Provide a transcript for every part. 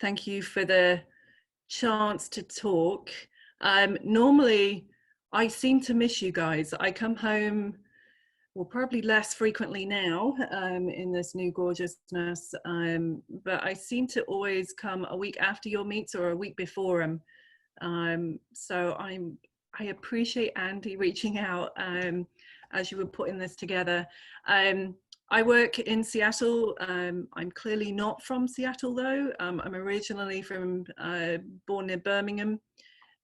Thank you for the chance to talk. Normally, I seem to miss you guys. I come home, well, probably less frequently now in this new gorgeousness, but I seem to always come a week after your meets or a week before them. So I appreciate Andy reaching out as you were putting this together. I work in Seattle. I'm clearly not from Seattle though. I'm originally from, born near Birmingham.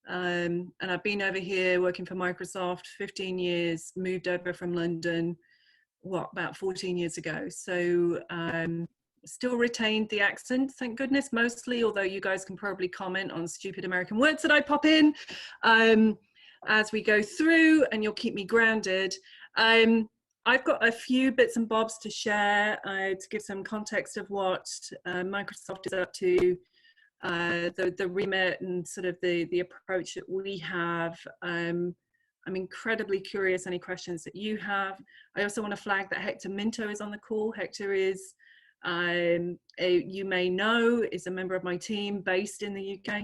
And I've been over here working for Microsoft 15 years, moved over from London, about 14 years ago. So still retained the accent, thank goodness, mostly, although you guys can probably comment on stupid American words that I pop in as we go through, and you'll keep me grounded. I've got a few bits and bobs to share to give some context of what Microsoft is up to, the remit and sort of the approach that we have. I'm incredibly curious any questions that you have. I also want to flag that Hector Minto is on the call. Hector is, you may know, is a member of my team based in the UK.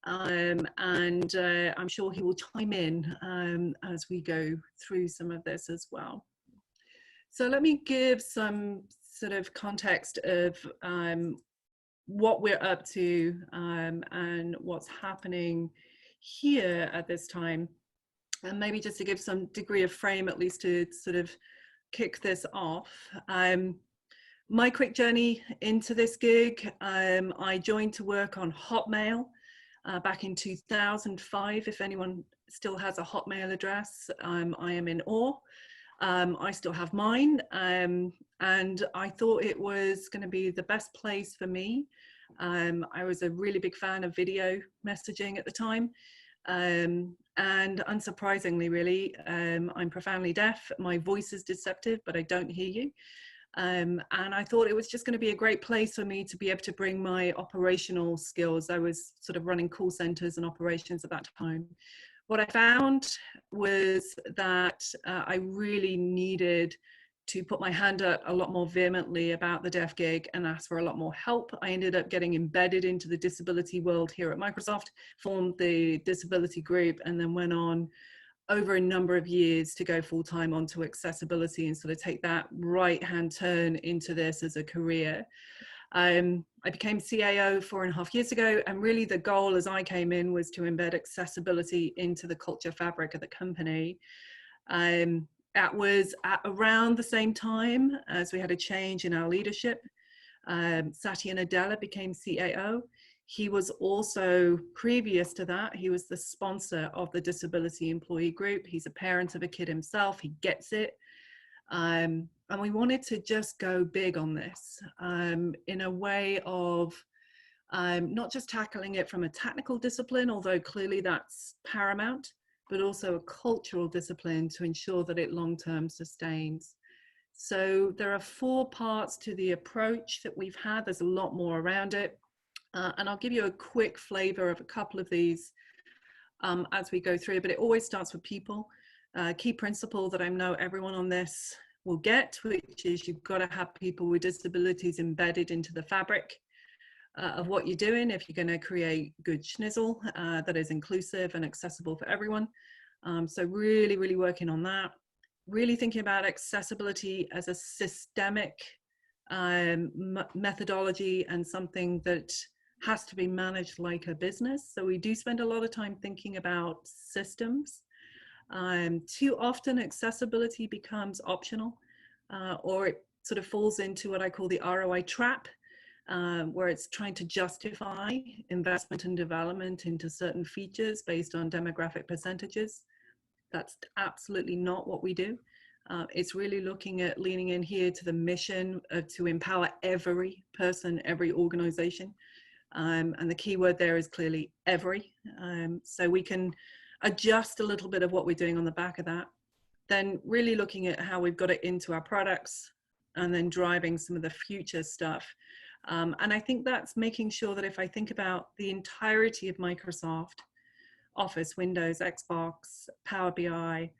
And I'm sure he will chime in as we go through some of this as well. So let me give some sort of context of what we're up to and what's happening here at this time. And maybe just to give some degree of frame, at least to sort of kick this off. My quick journey into this gig, I joined to work on Hotmail back in 2005. If anyone still has a Hotmail address, I am in awe. I still have mine, and I thought it was going to be the best place for me. I was a really big fan of video messaging at the time, and unsurprisingly, really, I'm profoundly deaf. My voice is deceptive, but I don't hear you. And I thought it was just going to be a great place for me to be able to bring my operational skills. I was sort of running call centers and operations at that time. What I found was that I really needed to put my hand up a lot more vehemently about the deaf gig and ask for a lot more help. I ended up getting embedded into the disability world here at Microsoft, formed the disability group, and then went on over a number of years to go full-time onto accessibility and sort of take that right-hand turn into this as a career. I became CAO 4.5 years ago, and really the goal as I came in was to embed accessibility into the culture fabric of the company. That was at around the same time as we had a change in our leadership. Satya Nadella became CAO. He was also, previous to that, he was the sponsor of the Disability Employee Group. He's a parent of a kid himself, he gets it. And we wanted to just go big on this in a way of not just tackling it from a technical discipline, although clearly that's paramount, but also a cultural discipline to ensure that it long-term sustains. So there are 4 parts to the approach that we've had. There's a lot more around it. And I'll give you a quick flavor of a couple of these as we go through, but it always starts with people. Key principle that I know everyone on this will get, which is you've got to have people with disabilities embedded into the fabric of what you're doing if you're going to create good schnizzle that is inclusive and accessible for everyone. So really, really working on that. Really thinking about accessibility as a systemic methodology and something that has to be managed like a business. So we do spend a lot of time thinking about systems. Too often accessibility becomes optional or it sort of falls into what I call the ROI trap, where it's trying to justify investment and development into certain features based on demographic percentages. That's absolutely not what we do. It's really looking at leaning in here to the mission to empower every person, every organization. And the key word there is clearly every. So we can adjust a little bit of what we're doing on the back of that. Then really looking at how we've got it into our products and then driving some of the future stuff. And I think that's making sure that if I think about the entirety of Microsoft, Office, Windows, Xbox, Power BI,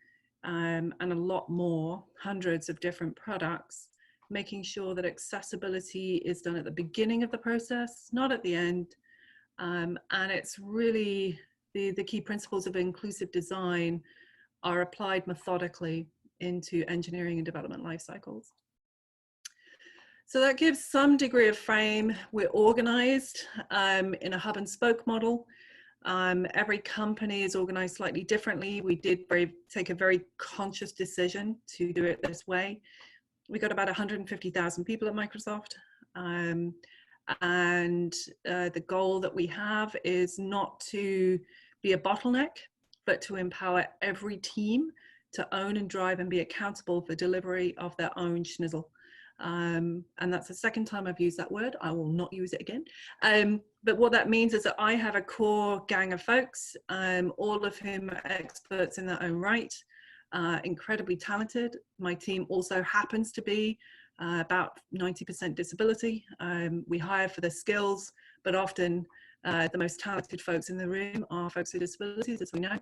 and a lot more, hundreds of different products, making sure that accessibility is done at the beginning of the process, not at the end. And it's really the key principles of inclusive design are applied methodically into engineering and development life cycles. So that gives some degree of frame. We're organized in a hub and spoke model. Every company is organized slightly differently. We did take a very conscious decision to do it this way. We got about 150,000 people at Microsoft. And the goal that we have is not to be a bottleneck, but to empower every team to own and drive and be accountable for delivery of their own schnizzle. And that's the second time I've used that word. I will not use it again. But what that means is that I have a core gang of folks, all of whom are experts in their own right, incredibly talented. My team also happens to be about 90% disability. We hire for the skills, but often the most talented folks in the room are folks with disabilities, as we know.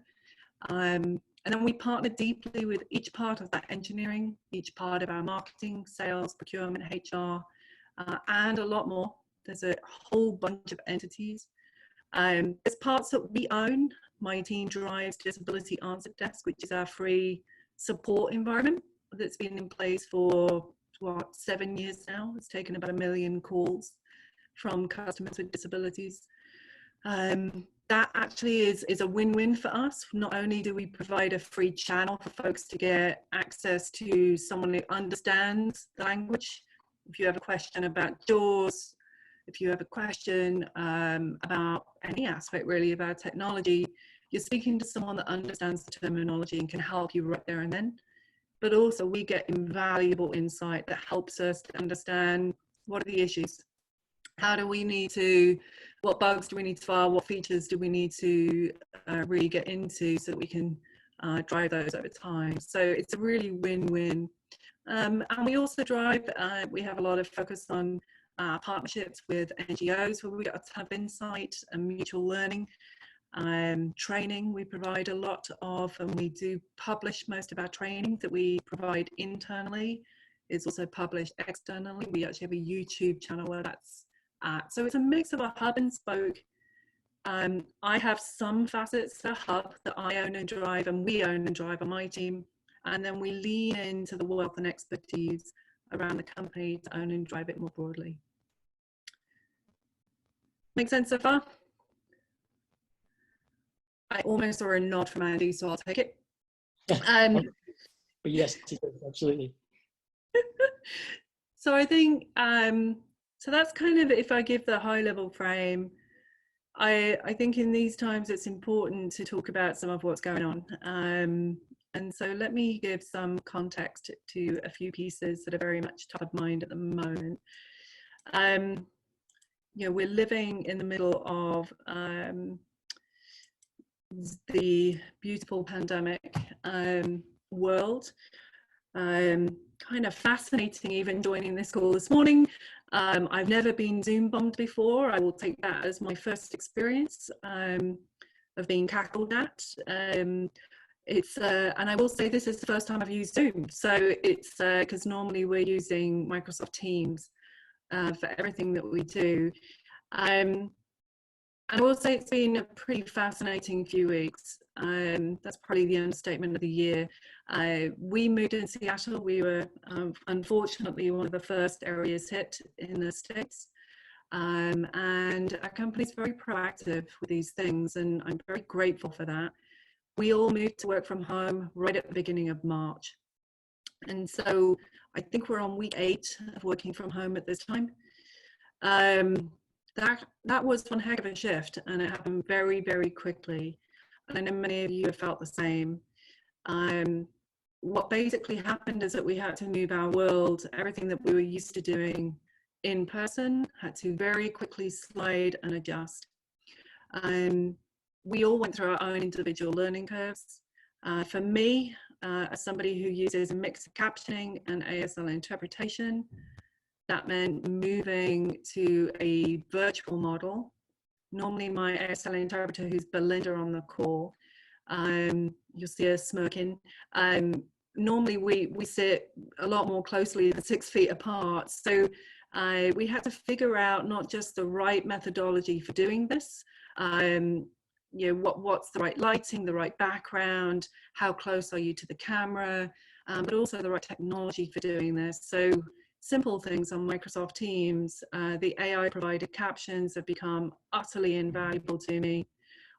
And then we partner deeply with each part of that engineering, each part of our marketing, sales, procurement, HR, and a lot more. There's a whole bunch of entities. There's parts that we own. My team drives Disability Answer Desk, which is our free support environment that's been in place for, what, 7 years now. It's taken about 1 million calls from customers with disabilities. That actually is a win-win for us. Not only do we provide a free channel for folks to get access to someone who understands the language. If you have a question about JAWS, if you have a question about any aspect really of our technology, you're speaking to someone that understands the terminology and can help you right there and then. But also we get invaluable insight that helps us to understand what are the issues. How do we need to, what bugs do we need to file, what features do we need to really get into so that we can drive those over time. So it's a really win-win. And we also drive, we have a lot of focus on partnerships with NGOs where we get a ton of insight and mutual learning. Training we provide a lot of, and we do publish most of our training that we provide internally is also published externally. We actually have a YouTube channel where that's at. So it's a mix of a hub and spoke. I have some facets to the hub that I own and drive, and we own and drive on my team, and then we lean into the wealth and expertise around the company to own and drive it more broadly. Make sense so far? I almost saw a nod from Andy, so I'll take it. But yes, absolutely. So I think, so that's kind of, if I give the high level frame, I think in these times it's important to talk about some of what's going on. And so let me give some context to a few pieces that are very much top of mind at the moment. You know, we're living in the middle of the beautiful pandemic world. Kind of fascinating even joining this call this morning. I've never been Zoom bombed before. I will take that as my first experience of being cackled at. It's and I will say this is the first time I've used Zoom. So it's because normally we're using Microsoft Teams for everything that we do. And I will say it's been a pretty fascinating few weeks. That's probably the understatement of the year. We moved in Seattle. We were unfortunately one of the first areas hit in the States. And our company's very proactive with these things, and I'm very grateful for that. We all moved to work from home right at the beginning of March. And so I think we're on week 8 of working from home at this time. That was one heck of a shift, and it happened very, very quickly. And I know many of you have felt the same. What basically happened is that we had to move our world, everything that we were used to doing in person, had to very quickly slide and adjust. We all went through our own individual learning curves. For me, as somebody who uses a mix of captioning and ASL interpretation, that meant moving to a virtual model. Normally my ASL interpreter, who's Belinda on the call, You'll see us smirking. Normally we sit a lot more closely than 6 feet apart. So we had to figure out not just the right methodology for doing this, you know, what's the right lighting, the right background, how close are you to the camera, but also the right technology for doing this. So simple things on Microsoft Teams, the AI provided captions have become utterly invaluable to me.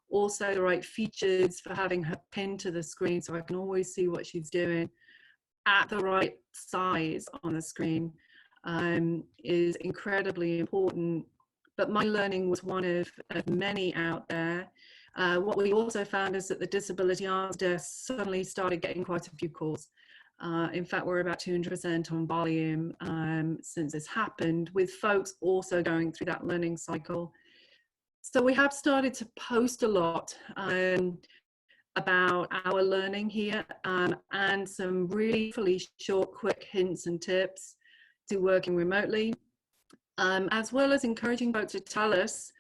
Also the right features for having her pinned to the screen so I can always see what she's doing at the right size on the screen is incredibly important. But my learning was one of many out there. What we also found is that the disability arts desk suddenly started getting quite a few calls. In fact, we're about 200% on volume since this happened, with folks also going through that learning cycle. So we have started to post a lot about our learning here and some really short, quick hints and tips to working remotely, as well as encouraging folks to tell us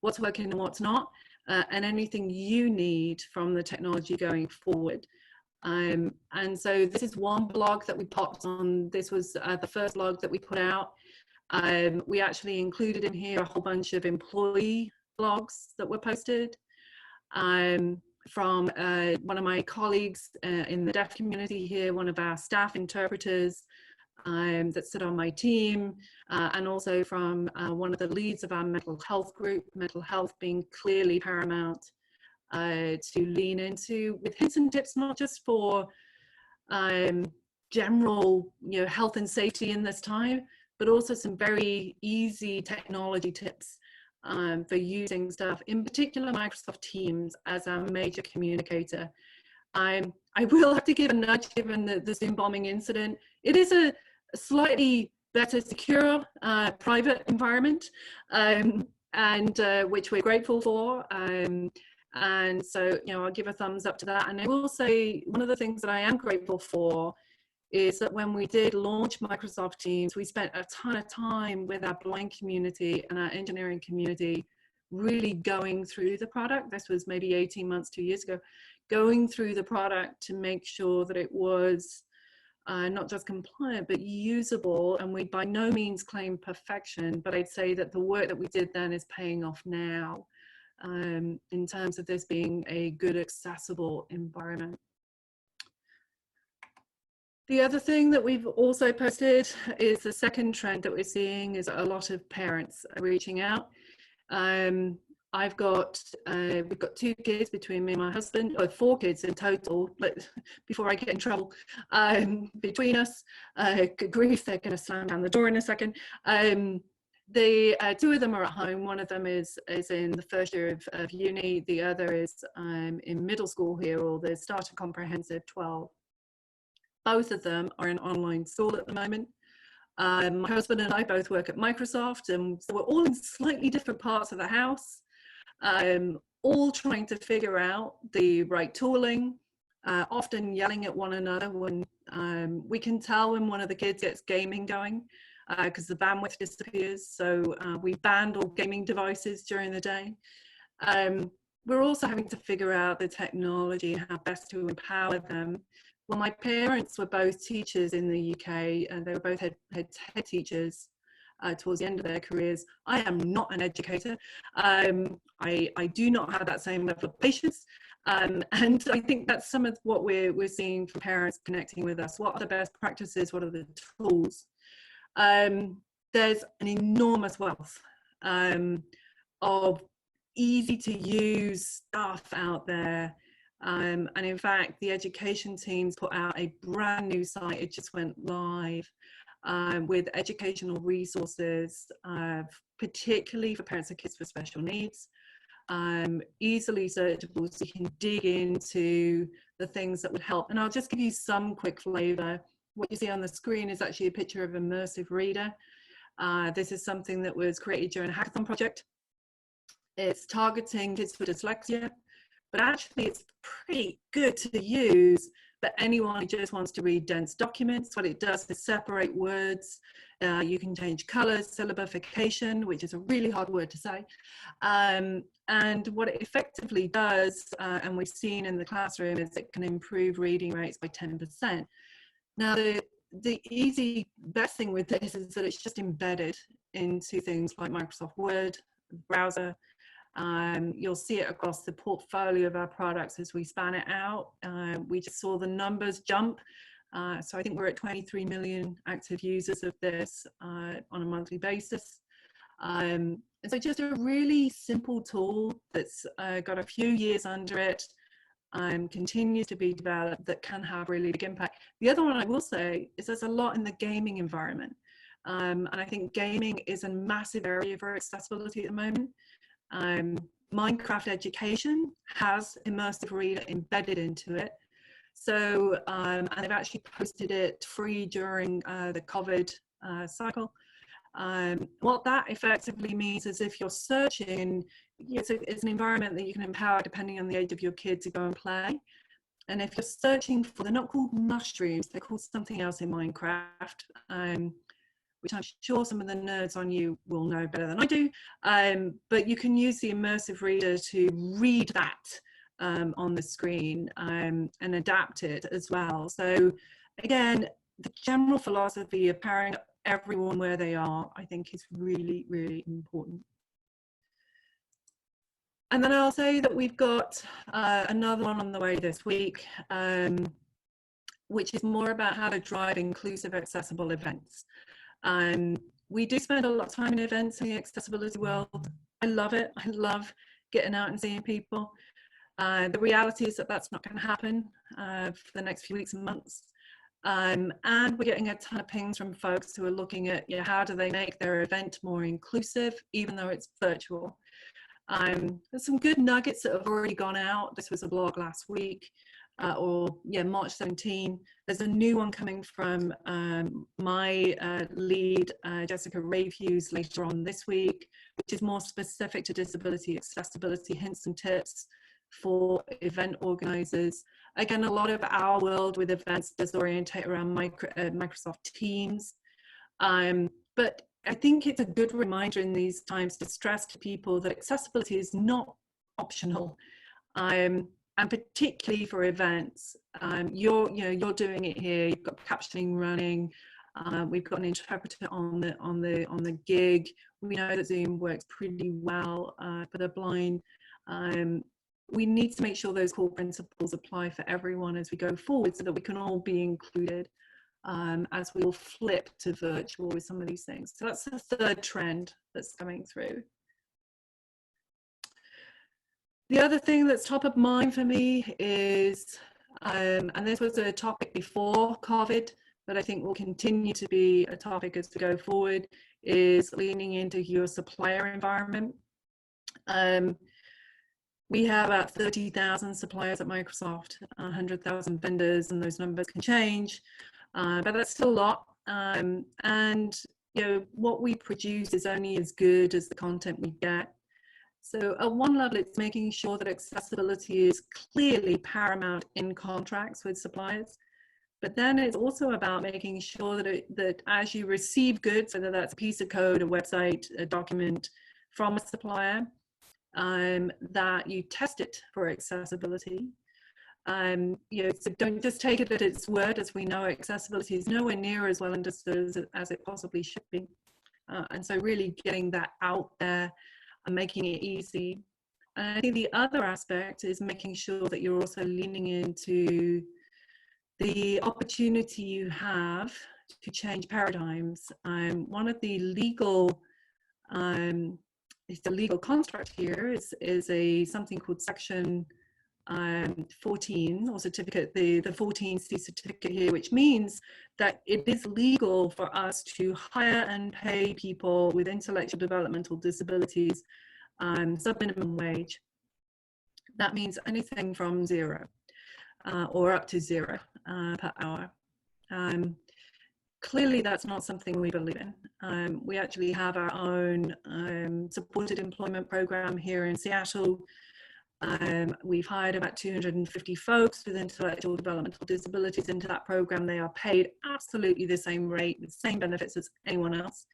what's working and what's not, and anything you need from the technology going forward. And so this is one blog that we popped on. This was the first blog that we put out. We actually included in here a whole bunch of employee blogs that were posted from one of my colleagues in the deaf community here, one of our staff interpreters that sit on my team, and also from one of the leads of our mental health group, mental health being clearly paramount to lean into, with hints and tips, not just for general, you know, health and safety in this time, but also some very easy technology tips for using stuff, in particular Microsoft Teams as our major communicator. I will have to give a nudge given the Zoom bombing incident. It is a slightly better secure private environment, and which we're grateful for. And so, you know, I'll give a thumbs up to that. And I will say one of the things that I am grateful for is that when we did launch Microsoft Teams, we spent a ton of time with our blind community and our engineering community really going through the product. This was maybe 18 months, 2 years ago, going through the product to make sure that it was not just compliant, but usable. And we by no means claim perfection, but I'd say that the work that we did then is paying off now in terms of this being a good, accessible environment. The other thing that we've also posted is the second trend that we're seeing is a lot of parents reaching out. We've got 2 kids between me and my husband, or 4 kids in total, but before I get in trouble, between us, good grief, they're going to slam down the door in a second. The 2 of them are at home. One of them is in the first year of uni. The other is in middle school here, or the start of comprehensive 12. Both of them are in online school at the moment. My husband and I both work at Microsoft, and so we're all in slightly different parts of the house, all trying to figure out the right tooling, often yelling at one another when we can tell when one of the kids gets gaming going because the bandwidth disappears. So we banned all gaming devices during the day. We're also having to figure out the technology and how best to empower them. Well, my parents were both teachers in the UK, and they were both head teachers towards the end of their careers. I am not an educator. I do not have that same level of patience. And I think that's some of what we're seeing from parents connecting with us. What are the best practices? What are the tools? There's an enormous wealth of easy to use stuff out there. And in fact, the education teams put out a brand new site. It just went live with educational resources, particularly for parents of kids with special needs, easily searchable, so you can dig into the things that would help. And I'll just give you some quick flavor. What you see on the screen is actually a picture of Immersive Reader. This is something that was created during a hackathon project. It's targeting kids with dyslexia, but actually it's pretty good to use for anyone who just wants to read dense documents. What it does is separate words You can change colors, syllabification, which is a really hard word to say. And what it effectively does, and we've seen in the classroom, is it can improve reading rates by 10%. Now, the easy best thing with this is that it's just embedded into things like Microsoft Word, browser. You'll see it across the portfolio of our products as we span it out. We just saw the numbers jump. So I think we're at 23 million active users of this on a monthly basis. And so just a really simple tool that's got a few years under it, continues to be developed, that can have really big impact. The other one I will say is there's a lot in the gaming environment. And I think gaming is a massive area for accessibility at the moment. Minecraft Education has Immersive Reader embedded into it. So, and they've actually posted it free during the COVID cycle. What that effectively means is if you're searching, it's an environment that you can empower depending on the age of your kid to go and play. And if you're searching for, they're not called mushrooms, they're called something else in Minecraft, which I'm sure some of the nerds on you will know better than I do. But you can use the Immersive Reader to read that on the screen and adapt it as well. So again, the general philosophy of powering everyone where they are, I think, is really, really important. And then I'll say that we've got another one on the way this week, which is more about how to drive inclusive, accessible events. We do spend a lot of time in events in the accessibility world. I love it. I love getting out and seeing people. The reality is that that's not going to happen for the next few weeks and months. And we're getting a ton of pings from folks who are looking at, how do they make their event more inclusive, even though it's virtual. There's some good nuggets that have already gone out. This was a blog last week, March 17. There's a new one coming from my lead, Jessica Rayfuse, later on this week, which is more specific to disability accessibility, hints and tips for event organizers. Again, a lot of our world with events does orientate around Microsoft Teams. But I think it's a good reminder in these times to stress to people that accessibility is not optional. And particularly for events, you're doing it here. You've got captioning running. We've got an interpreter on the gig. We know that Zoom works pretty well for the blind. We need to make sure those core principles apply for everyone as we go forward, so that we can all be included as we all flip to virtual with some of these things. So that's the third trend that's coming through. The other thing that's top of mind for me is, and this was a topic before COVID, but I think will continue to be a topic as we go forward, is leaning into your supplier environment. We have about 30,000 suppliers at Microsoft, 100,000 vendors, and those numbers can change, but that's still a lot. And what we produce is only as good as the content we get. So at one level, it's making sure that accessibility is clearly paramount in contracts with suppliers. But then it's also about making sure that as you receive goods, whether that's a piece of code, a website, a document from a supplier, that you test it for accessibility. So don't just take it at its word. As we know, accessibility is nowhere near as well understood as it possibly should be. And so really getting that out there and making it easy. And I think the other aspect is making sure that you're also leaning into the opportunity you have to change paradigms. One of the legal the legal construct here is something called section 14 or certificate, the 14C certificate here, which means that it is legal for us to hire and pay people with intellectual developmental disabilities sub-minimum wage. That means anything from 0 or up to 0 per hour. Clearly, that's not something we believe in. We actually have our own supported employment program here in Seattle, We've hired about 250 folks with intellectual developmental disabilities into that program. They are paid absolutely the same rate, the same benefits as anyone else.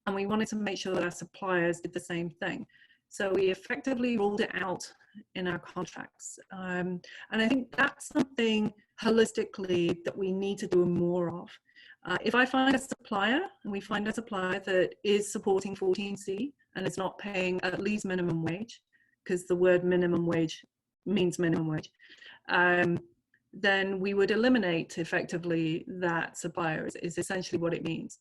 And we wanted to make sure that our suppliers did the same thing. So we effectively ruled it out in our contracts. And I think that's something holistically that we need to do more of. If I find a supplier, and we find a supplier that is supporting 14C and is not paying at least minimum wage, because the word minimum wage means minimum wage, then we would eliminate effectively that supplier is essentially what it means.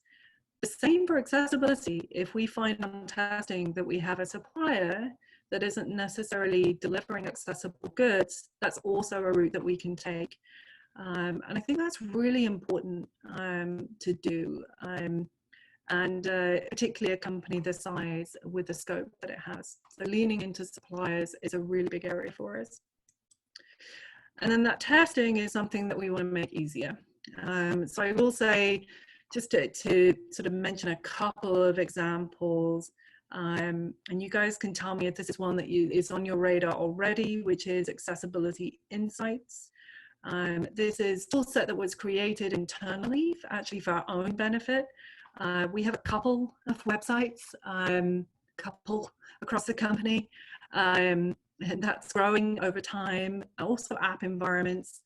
The same for accessibility. If we find on testing that we have a supplier that isn't necessarily delivering accessible goods, that's also a route that we can take. And I think that's really important to do. And particularly a company this size with the scope that it has. So leaning into suppliers is a really big area for us. And then that testing is something that we want to make easier. So I will say, just to sort of mention a couple of examples, and you guys can tell me if this is one that is on your radar already, which is accessibility insights. This is a tool set that was created internally, actually for our own benefit. We have a couple of websites, couple across the company, and that's growing over time. Also app environments.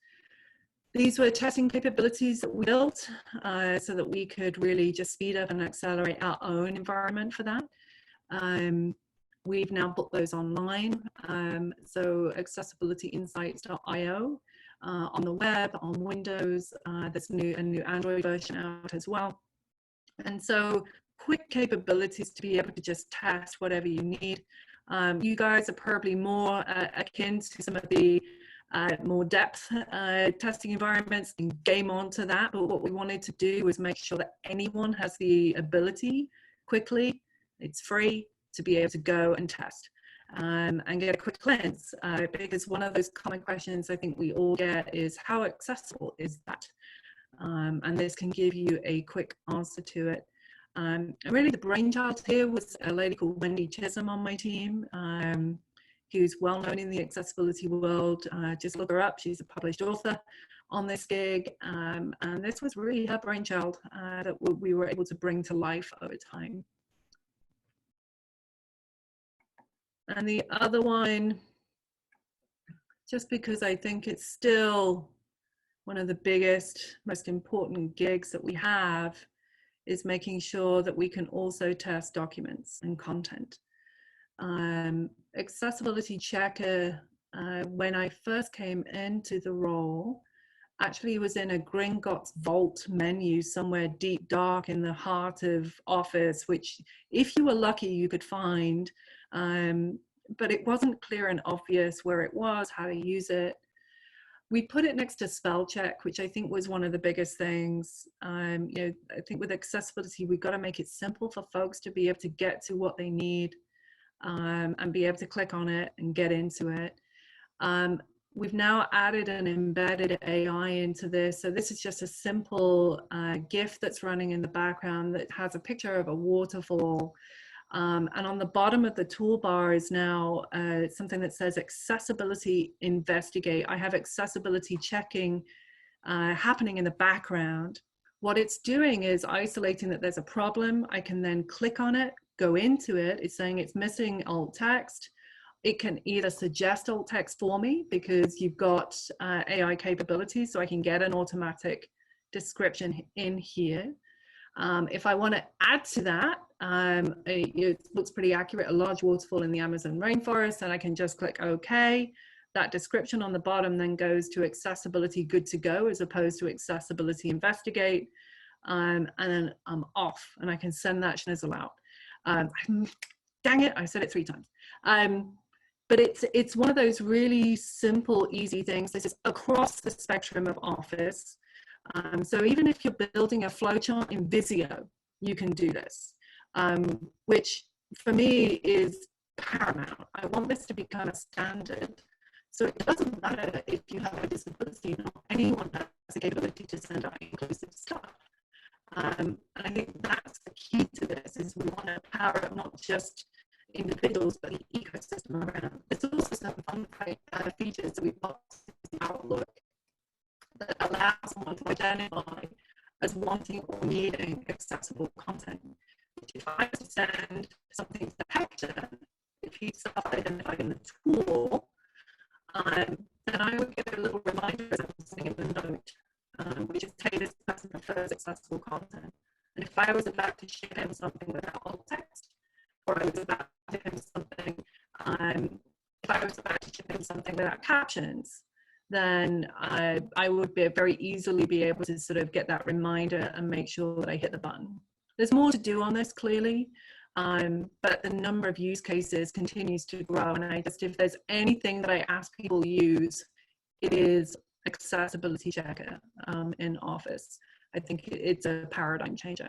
These were testing capabilities that we built so that we could really just speed up and accelerate our own environment for that. We've now put those online. So accessibilityinsights.io on the web, on Windows. There's a new Android version out as well. And so quick capabilities to be able to just test whatever you need. You guys are probably more akin to some of the more depth testing environments and game on to that. But what we wanted to do was make sure that anyone has the ability quickly, it's free, to be able to go and test and get a quick cleanse. Because one of those common questions I think we all get is, how accessible is that? And this can give you a quick answer to it. And really the brainchild here was a lady called Wendy Chisholm on my team, who's well known in the accessibility world. Just look her up, she's a published author on this gig. And this was really her brainchild that we were able to bring to life over time. And the other one, just because I think it's still one of the biggest, most important gigs that we have, is making sure that we can also test documents and content. Accessibility Checker, when I first came into the role, actually was in a Gringotts vault menu somewhere deep dark in the heart of Office, which if you were lucky you could find, but it wasn't clear and obvious where it was, how to use it. We put it next to spell check, which I think was one of the biggest things. You know, I think with accessibility, we've got to make it simple for folks to be able to get to what they need and be able to click on it and get into it. We've now added an embedded AI into this. So this is just a simple GIF that's running in the background that has a picture of a waterfall. And on the bottom of the toolbar is now something that says accessibility investigate. I have accessibility checking happening in the background. What it's doing is isolating that there's a problem. I can then click on it, go into it. It's saying it's missing alt text. It can either suggest alt text for me because you've got AI capabilities, so I can get an automatic description in here. If I want to add to that, it looks pretty accurate, a large waterfall in the Amazon rainforest, and I can just click OK. That description on the bottom then goes to accessibility good to go as opposed to accessibility investigate. And then I'm off and I can send that schnizzle out. Dang it, I said it 3 times. But it's one of those really simple, easy things. This is across the spectrum of Office. So even if you're building a flowchart in Visio, you can do this, which for me is paramount. I want this to become a standard. So it doesn't matter if you have a disability, not anyone has the capability to send out inclusive stuff. And I think that's the key to this, is we want to power up not just individuals, but the ecosystem around. There's also some fun allow someone to identify as wanting or needing accessible content. If I was to send something to Hector, if he self-identified in the tool, then I would give a little reminder as I'm sending him a note, which is tailored to the person prefers accessible content. And if I was about to ship him something without alt text, or I was about to ship him something, if I was about to ship him something without captions, then I would very easily be able to sort of get that reminder and make sure that I hit the button. There's more to do on this, clearly, but the number of use cases continues to grow. And if there's anything that I ask people to use, it is accessibility checker in Office. I think it's a paradigm changer.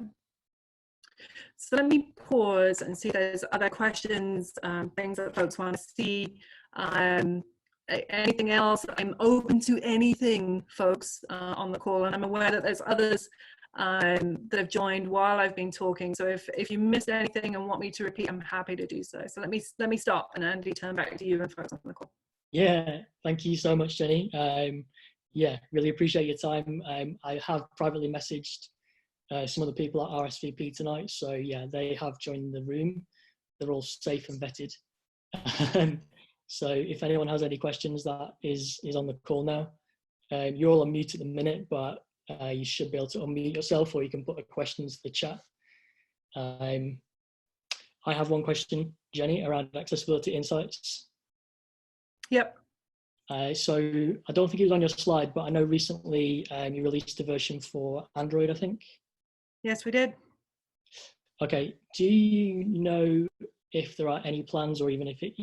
So let me pause and see if there's other questions, things that folks want to see. Anything else? I'm open to anything, folks, on the call, and I'm aware that there's others that have joined while I've been talking. So if you missed anything and want me to repeat, I'm happy to do so. So let me stop, and Andy, turn back to you and folks on the call. Yeah, thank you so much, Jenny. Yeah, really appreciate your time. I have privately messaged some of the people at RSVP tonight, so yeah, they have joined the room. They're all safe and vetted. So if anyone has any questions, that is on the call now. You're all on mute at the minute, but you should be able to unmute yourself, or you can put a question into the chat. I have one question, Jenny, around accessibility insights. Yep. So I don't think it was on your slide, but I know recently you released a version for Android, I think. Yes, we did. Okay. Do you know if there are any plans, or even if it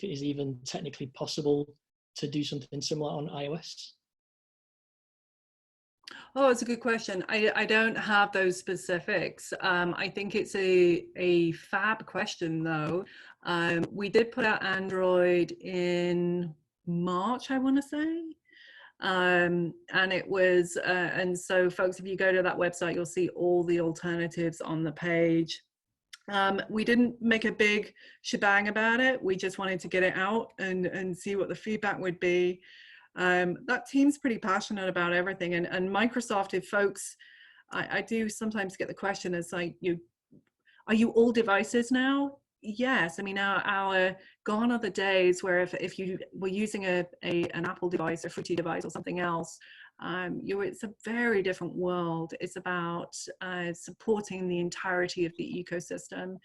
is even technically possible to do something similar on iOS? Oh, it's a good question. I don't have those specifics. I think it's a fab question, though. We did put out Android in March, I want to say. And it was, and so folks, if you go to that website, you'll see all the alternatives on the page. We didn't make a big shebang about it. We just wanted to get it out and see what the feedback would be. That team's pretty passionate about everything, and Microsoft, if folks, I do sometimes get the question, it's like, are you all devices now? Yes. I mean, our gone are the days where if you were using an Apple device or Fruity device or something else, it's a very different world. It's about supporting the entirety of the ecosystem.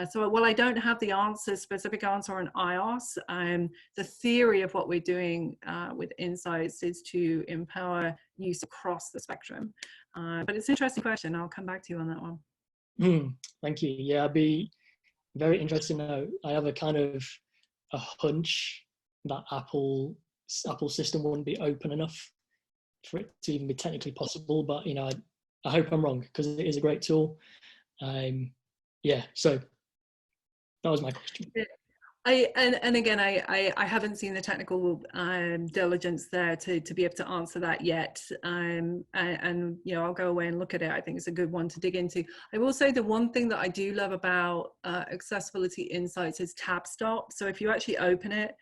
So while I don't have the specific answer on iOS, the theory of what we're doing with Insights is to empower use across the spectrum. But it's an interesting question. I'll come back to you on that one. Thank you. Yeah, I'd be very interested to know. I have a kind of a hunch that Apple system wouldn't be open enough for it to even be technically possible, but you know, I hope I'm wrong, because it is a great tool. Yeah, so that was my question. And again, I haven't seen the technical diligence there to be able to answer that yet. And you know, I'll go away and look at it. I think it's a good one to dig into. I will say the one thing that I do love about Accessibility Insights is tab stop. So if you actually open it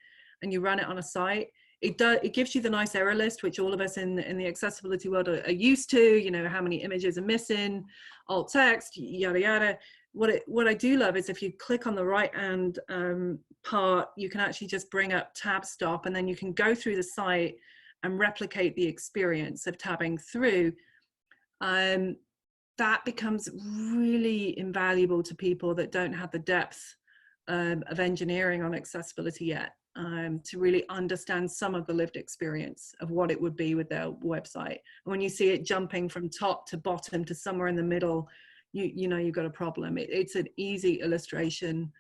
and you run it on a site, it gives you the nice error list, which all of us in the accessibility world are used to. You know, how many images are missing, alt text, yada yada. What I do love is if you click on the right hand part, you can actually just bring up tab stop, and then you can go through the site and replicate the experience of tabbing through. That becomes really invaluable to people that don't have the depth of engineering on accessibility yet, to really understand some of the lived experience of what it would be with their website. And when you see it jumping from top to bottom to somewhere in the middle, you know you've got a problem. It's an easy illustration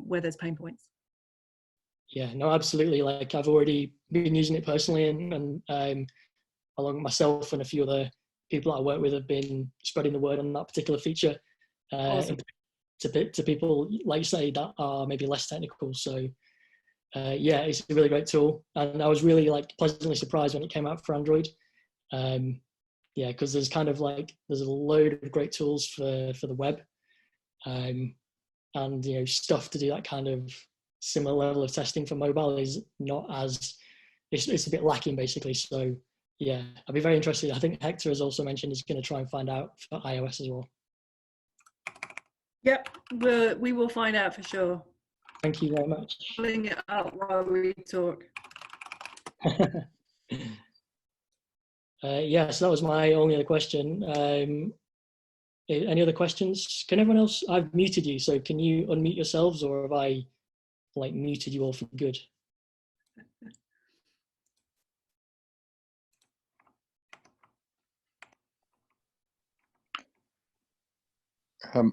where there's pain points. Yeah, no, absolutely. Like, I've already been using it personally, and along with myself and a few other people that I work with have been spreading the word on that particular feature. Awesome. to people, like you say, that are maybe less technical. So yeah, it's a really great tool, and I was really pleasantly surprised when it came out for Android. Yeah, because there's there's a load of great tools for the web, and you know, stuff to do that kind of similar level of testing for mobile is not as, it's a bit lacking basically. So yeah, I'd be very interested. I think Hector has also mentioned he's going to try and find out for iOS as well. Yep, we will find out for sure. Thank you very much. Pulling it up while we talk. Yes, that was my only other question. Any other questions? Can everyone else? I've muted you, so can you unmute yourselves, or have I like muted you all for good?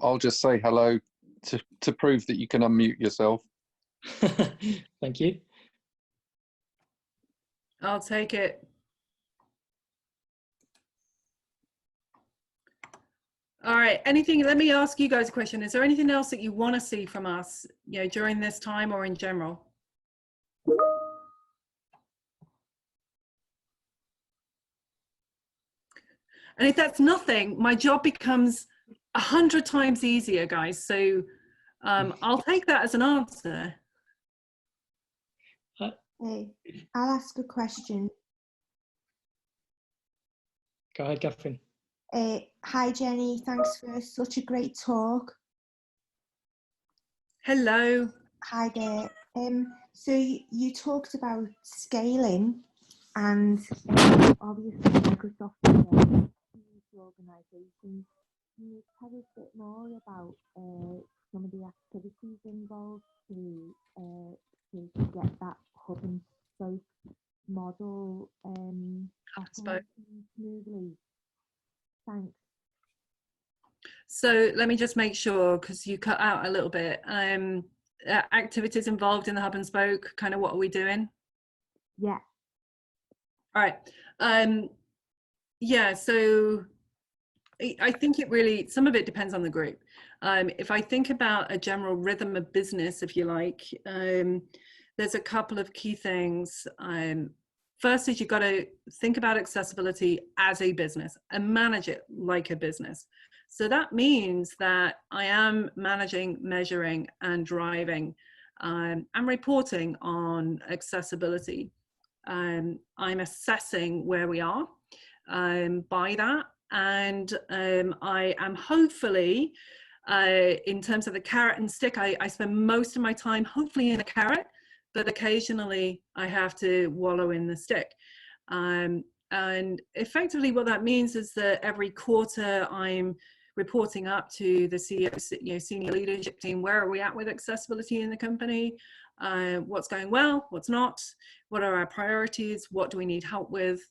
I'll just say hello to prove that you can unmute yourself. Thank you. I'll take it. All right, anything, let me ask you guys a question. Is there anything else that you want to see from us, you know, during this time or in general? And if that's nothing, my job becomes 100 times easier, guys. So I'll take that as an answer. Hey, I'll ask a question. Go ahead, Catherine. Hi, Jenny. Thanks for such a great talk. Hello. Hi there. So you talked about scaling, and obviously Microsoft is a huge organisation. Can you tell us a bit more about some of the activities involved to get that hub and spoke model operating smoothly? Thanks. So let me just make sure, because you cut out a little bit. Activities involved in the hub and spoke, kind of what are we doing? Yeah. All right. Yeah, so I think it really, some of it depends on the group. If I think about a general rhythm of business, if you like, there's a couple of key things. First is you've got to think about accessibility as a business and manage it like a business. So that means that I am managing, measuring, and driving and reporting on accessibility. I'm assessing where we are by that. And I am hopefully, in terms of the carrot and stick, I spend most of my time hopefully in the carrot, but occasionally I have to wallow in the stick. And effectively what that means is that every quarter I'm reporting up to the CEO, senior leadership team, where are we at with accessibility in the company? What's going well, what's not? What are our priorities? What do we need help with?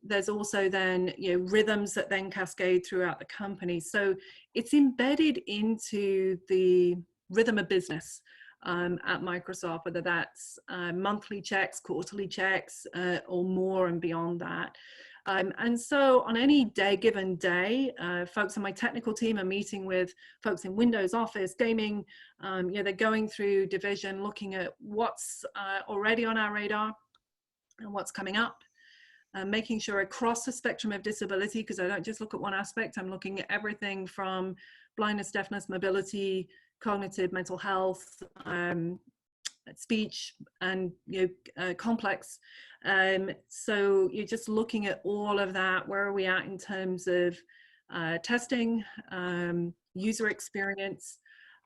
There's also then rhythms that then cascade throughout the company. So it's embedded into the rhythm of business at Microsoft, whether that's monthly checks, quarterly checks, or more and beyond that. And so on any given day, folks on my technical team are meeting with folks in Windows, Office, gaming. They're going through division, looking at what's already on our radar and what's coming up. Making sure across the spectrum of disability, because I don't just look at one aspect, I'm looking at everything from blindness, deafness, mobility, cognitive, mental health, speech, and complex. So you're just looking at all of that. Where are we at in terms of testing, user experience?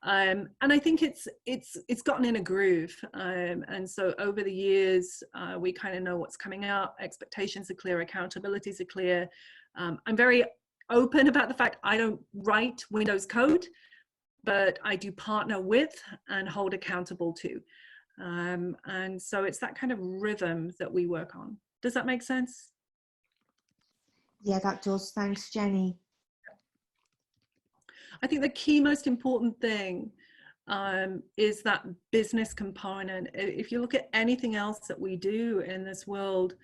And I think it's gotten in a groove. And so over the years, we kind of know what's coming up. Expectations are clear, accountabilities are clear. I'm very open about the fact I don't write Windows code, but I do partner with and hold accountable to. And so it's that kind of rhythm that we work on. Does that make sense? Yeah, that does. Thanks, Jenny. I think the key most important thing is that business component. If you look at anything else that we do in this world,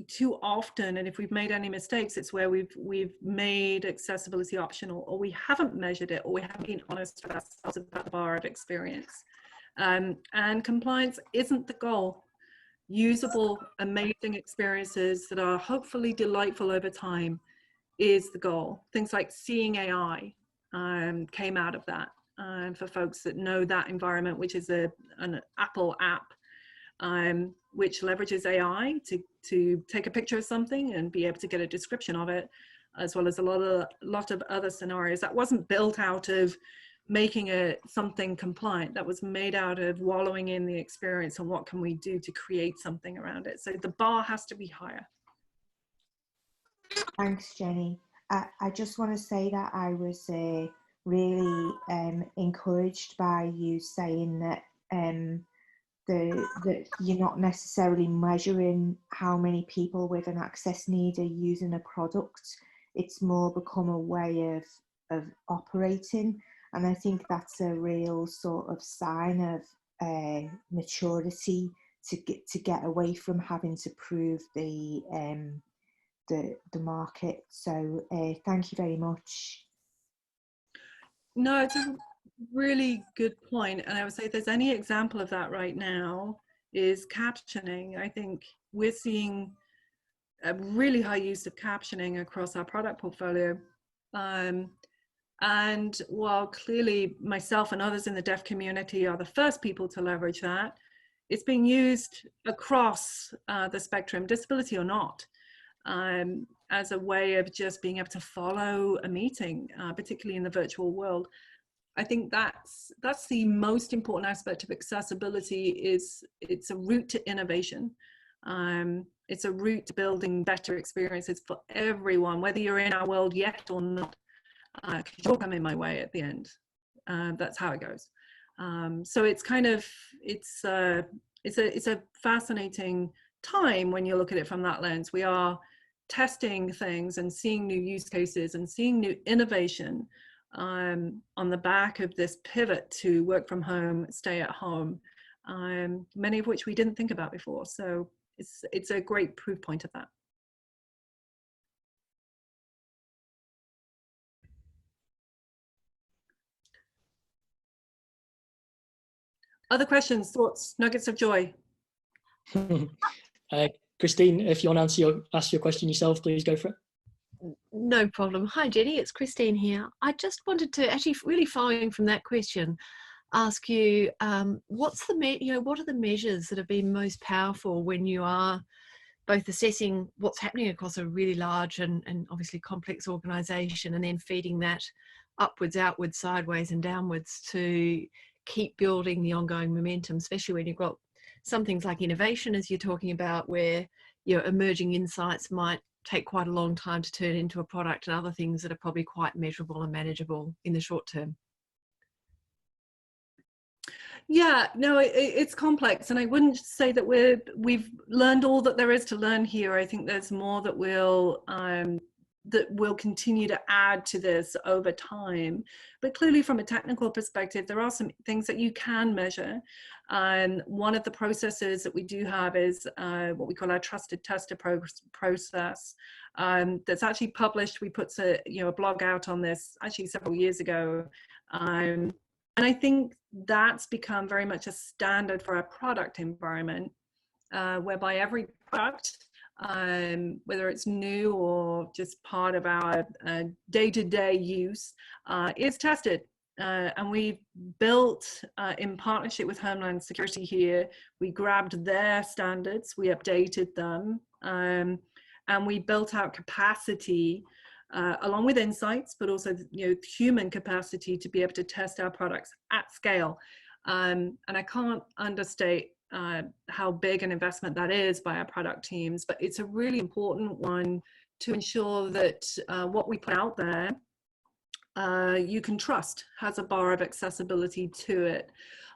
too often, and if we've made any mistakes, it's where we've made accessibility optional, or we haven't measured it, or we haven't been honest with ourselves about the bar of experience. And compliance isn't the goal. Usable, amazing experiences that are hopefully delightful over time is the goal. Things like Seeing AI came out of that. For folks that know that environment, which is an Apple app, which leverages AI to take a picture of something and be able to get a description of it, as well as a lot of other scenarios. That wasn't built out of making it something compliant. That was made out of wallowing in the experience and what can we do to create something around it. So the bar has to be higher. Thanks, Jenny. I just want to say that I was really encouraged by you saying that that you're not necessarily measuring how many people with an access need are using a product. It's more become a way of operating, and I think that's a real sort of sign of maturity to get away from having to prove the market. So thank you very much. No, it's a really good point. And I would say if there's any example of that right now is captioning. I think we're seeing a really high use of captioning across our product portfolio. And while clearly myself and others in the deaf community are the first people to leverage that, it's being used across the spectrum, disability or not, as a way of just being able to follow a meeting, particularly in the virtual world. I think that's the most important aspect of accessibility. Is it's a route to innovation. It's a route to building better experiences for everyone, whether you're in our world yet or not, because you'll come in my way at the end. That's how it goes. So it's kind of, it's a fascinating time when you look at it from that lens. We are testing things and seeing new use cases and seeing new innovation on the back of this pivot to work from home, stay at home, many of which we didn't think about before. So it's a great proof point of that. Other questions, thoughts, nuggets of joy? Christine, if you want to ask your question yourself, please go for it. No problem. Hi, Jenny, it's Christine here. I just wanted to actually, really following from that question, ask you, what are the measures that have been most powerful when you are both assessing what's happening across a really large and obviously complex organisation, and then feeding that upwards, outwards, sideways and downwards to keep building the ongoing momentum, especially when you've got some things like innovation, as you're talking about, where your emerging insights might take quite a long time to turn into a product, and other things that are probably quite measurable and manageable in the short term. Yeah, no, it's complex, and I wouldn't say that we've learned all that there is to learn here. I think there's more that we'll continue to add to this over time. But clearly, from a technical perspective, there are some things that you can measure. One of the processes that we do have is what we call our trusted tester process. That's actually published. We put a blog out on this actually several years ago. And I think that's become very much a standard for our product environment, whereby every product, whether it's new or just part of our day-to-day use, is tested. And we built, in partnership with Homeland Security here, we grabbed their standards, we updated them, and we built out capacity along with insights, but also human capacity to be able to test our products at scale. And I can't understate how big an investment that is by our product teams, but it's a really important one to ensure that what we put out there you can trust has a bar of accessibility to it.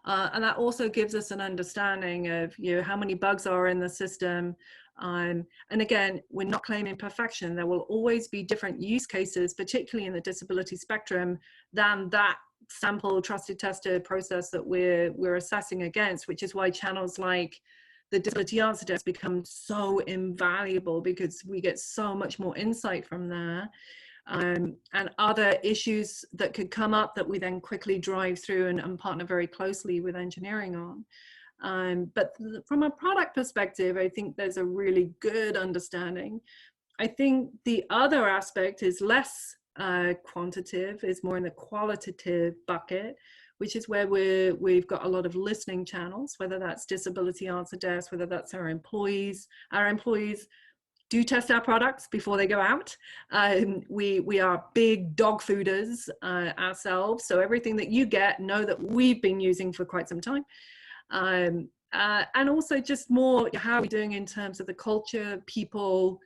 And that also gives us an understanding of how many bugs are in the system. And again, we're not claiming perfection. There will always be different use cases, particularly in the disability spectrum, than that sample trusted tester process that we're assessing against, which is why channels like the Disability Answer Desk become so invaluable, because we get so much more insight from there. And other issues that could come up that we then quickly drive through and partner very closely with engineering on. But from a product perspective, I think there's a really good understanding. I think the other aspect is less quantitative, is more in the qualitative bucket, which is where we've got a lot of listening channels, whether that's Disability Answer Desk, whether that's our employees. Our employees do test our products before they go out. We are big dog fooders ourselves, so everything that you get, know that we've been using for quite some time. And also just more, how are we doing in terms of the culture, people,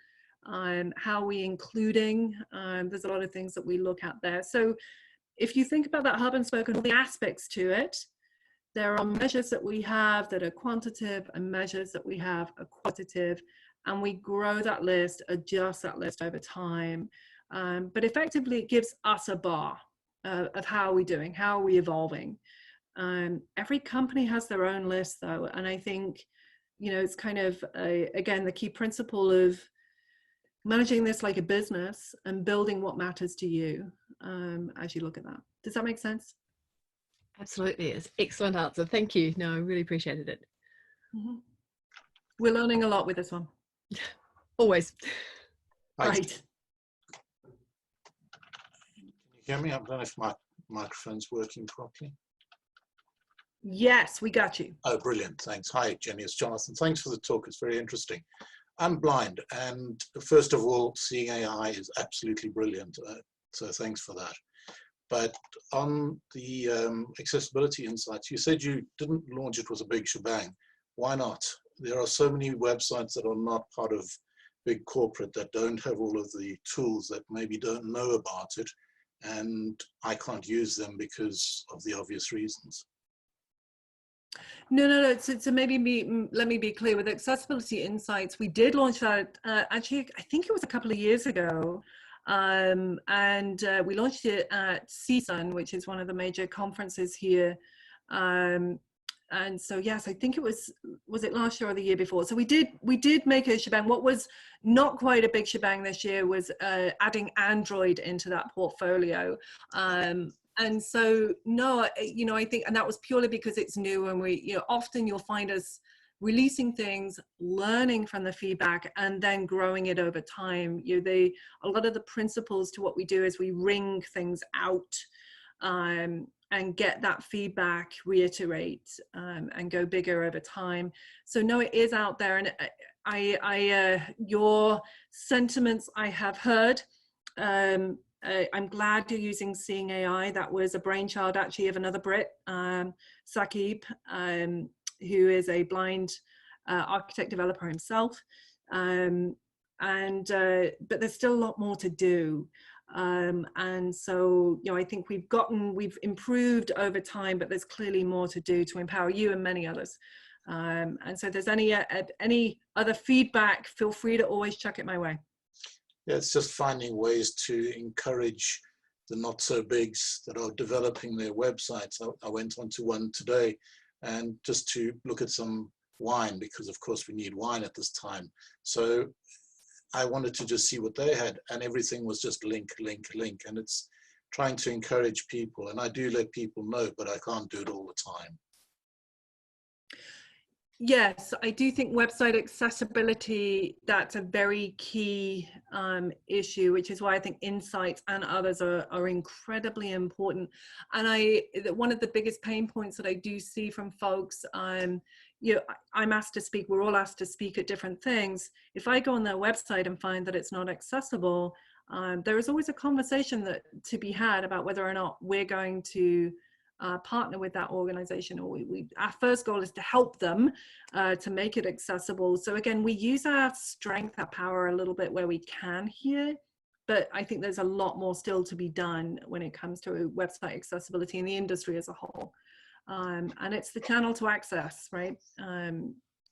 how are we including? There's a lot of things that we look at there. So if you think about that hub and spoke and all the aspects to it, there are measures that we have that are quantitative and measures that we have are qualitative, and we grow that list, adjust that list over time. But effectively, it gives us a bar of how are we doing, how are we evolving. Every company has their own list though, and I think, you know, it's kind of, again, the key principle of managing this like a business and building what matters to you as you look at that. Does that make sense? Absolutely. It's an excellent answer. Thank you. No, I really appreciated it. Mm-hmm. We're learning a lot with this one. Always. Right. Can you hear me? I don't know if my microphone's working properly. Yes, we got you. Oh, brilliant. Thanks. Hi, Jenny. It's Jonathan. Thanks for the talk. It's very interesting. I'm blind, and first of all, seeing AI is absolutely brilliant. So thanks for that. But on the accessibility insights, you said you didn't launch it with a big shebang. Why not? There are so many websites that are not part of big corporate that don't have all of the tools, that maybe don't know about it, and I can't use them because of the obvious reasons. No. So maybe let me be clear with Accessibility Insights. We did launch that actually, I think it was a couple of years ago. And we launched it at CSUN, which is one of the major conferences here. And so, yes, I think it was it last year or the year before? So we did make a shebang. What was not quite a big shebang this year was adding Android into that portfolio. And so, no, you know, I think, and that was purely because it's new, and we, you know, often you'll find us releasing things, learning from the feedback, and then growing it over time. You know, a lot of the principles to what we do is we wring things out and get that feedback, reiterate, and go bigger over time. So no, it is out there, and your sentiments I have heard. I'm glad you're using Seeing AI. That was a brainchild actually of another Brit, Saqib, who is a blind architect developer himself. But there's still a lot more to do. And so, you know, I think we've improved over time, but there's clearly more to do to empower you and many others. And so if there's any other feedback, feel free to always chuck it my way. Yeah, it's just finding ways to encourage the not so bigs that are developing their websites. I went onto one today, and just to look at some wine, because of course we need wine at this time. So I wanted to just see what they had, and everything was just link. And it's trying to encourage people. And I do let people know, but I can't do it all the time. Yes, I do think website accessibility, that's a very key issue, which is why I think Insights and others are incredibly important. And one of the biggest pain points that I do see from folks, you know, I'm asked to speak, we're all asked to speak at different things. If I go on their website and find that it's not accessible, there is always a conversation to be had about whether or not we're going to partner with that organization, or our first goal is to help them to make it accessible. So again, we use our strength, our power a little bit where we can here, but I think there's a lot more still to be done when it comes to website accessibility in the industry as a whole. And it's the channel to access, right?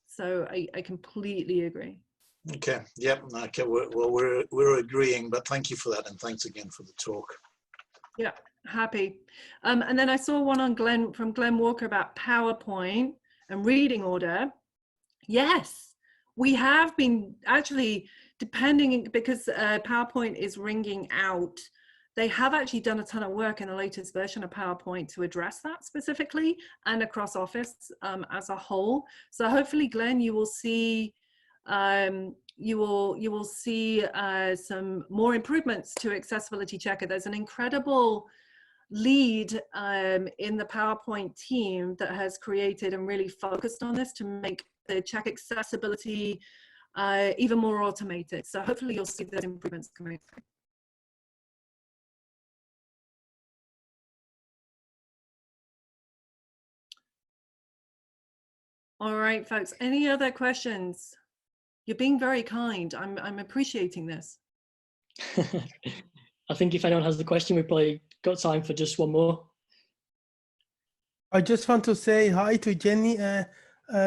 So I completely agree. Okay, yep, okay, we're agreeing, but thank you for that, and thanks again for the talk. Yeah, happy. And then I saw one from Glenn Walker about PowerPoint and reading order. Yes, we have been actually, depending, because PowerPoint is ringing out, they have actually done a ton of work in the latest version of PowerPoint to address that specifically, and across Office as a whole. So hopefully, Glenn, you will see you will see some more improvements to Accessibility Checker. There's an incredible lead in the PowerPoint team that has created and really focused on this to make the check accessibility even more automated. So hopefully you'll see those improvements coming through. All right, folks, any other questions? You're being very kind. I'm appreciating this. I think if anyone has the question, we've probably got time for just one more. I just want to say hi to Jenny.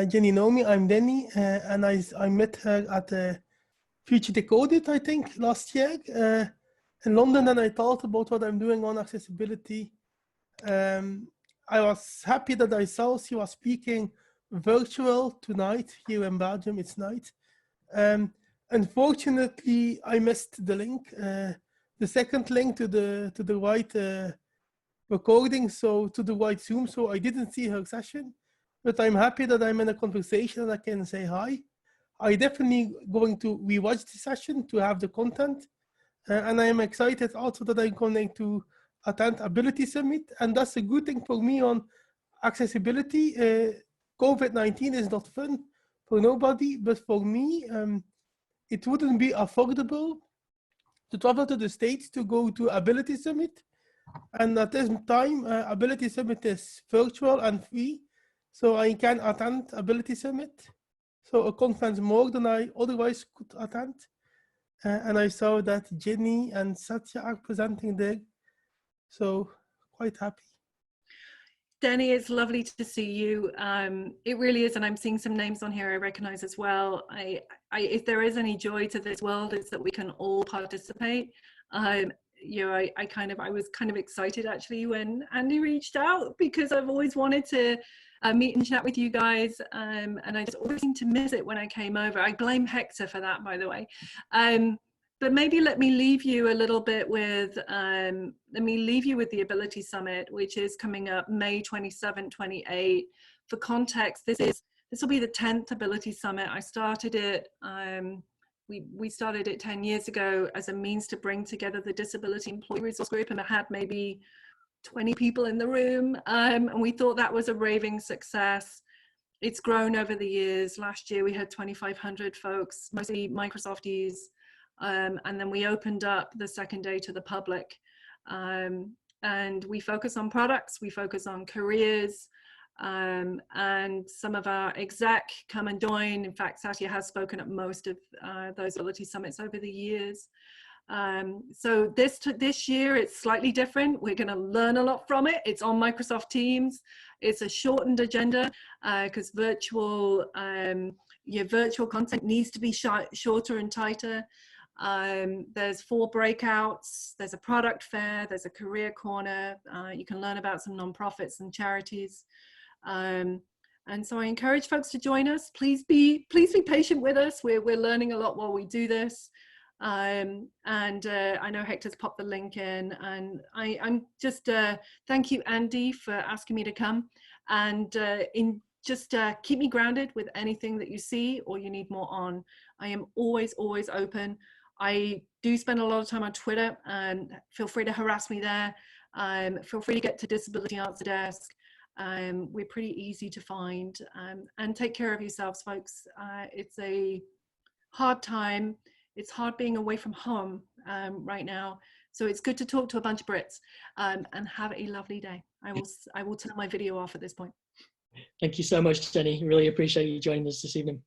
Jenny know me, I'm Denny, and I met her at the Future Decoded, I think, last year in London, and I thought about what I'm doing on accessibility. I was happy that I saw she was speaking virtual tonight here in Belgium. It's night. Unfortunately, I missed the link, the second link to the right recording, so to the right Zoom. So I didn't see her session, but I'm happy that I'm in a conversation and I can say hi. I definitely going to rewatch the session to have the content, and I am excited also that I'm going to attend Ability Summit, and that's a good thing for me on accessibility. COVID-19 is not fun for nobody, but for me, it wouldn't be affordable to travel to the States to go to Ability Summit. And at this time, Ability Summit is virtual and free, so I can attend Ability Summit. So a conference more than I otherwise could attend. And I saw that Jenny and Satya are presenting there. So quite happy. Denny, it's lovely to see you. It really is, and I'm seeing some names on here I recognize as well. If there is any joy to this world, it's that we can all participate. You know, I was kind of excited actually when Andy reached out, because I've always wanted to meet and chat with you guys, and I just always seem to miss it when I came over. I blame Hector for that, by the way. But maybe let me leave you a little bit with, the Ability Summit, which is coming up May 27, 28. For context, this will be the 10th Ability Summit. I started it, we started it 10 years ago as a means to bring together the Disability Employee Resource Group, and I had maybe 20 people in the room, and we thought that was a raving success. It's grown over the years. Last year we had 2,500 folks, mostly Microsofties. And then we opened up the second day to the public, and we focus on products, we focus on careers, and some of our exec come and join. In fact, Satya has spoken at most of those Ability Summits over the years. So this year it's slightly different. We're going to learn a lot from it. It's on Microsoft Teams. It's a shortened agenda because virtual content needs to be shorter and tighter. There's 4 breakouts, there's a product fair, there's a career corner, you can learn about some nonprofits and charities, and so I encourage folks to join us. Please be patient with us. We're learning a lot while we do this, and I know Hector's popped the link in, and I'm just thank you, Andy, for asking me to come, and just keep me grounded with anything that you see or you need more on. I am always open. I do spend a lot of time on Twitter, and feel free to harass me there. Feel free to get to Disability Answer Desk. We're pretty easy to find, and take care of yourselves, folks. It's a hard time. It's hard being away from home right now. So it's good to talk to a bunch of Brits, and have a lovely day. I will turn my video off at this point. Thank you so much, Jenny. Really appreciate you joining us this evening.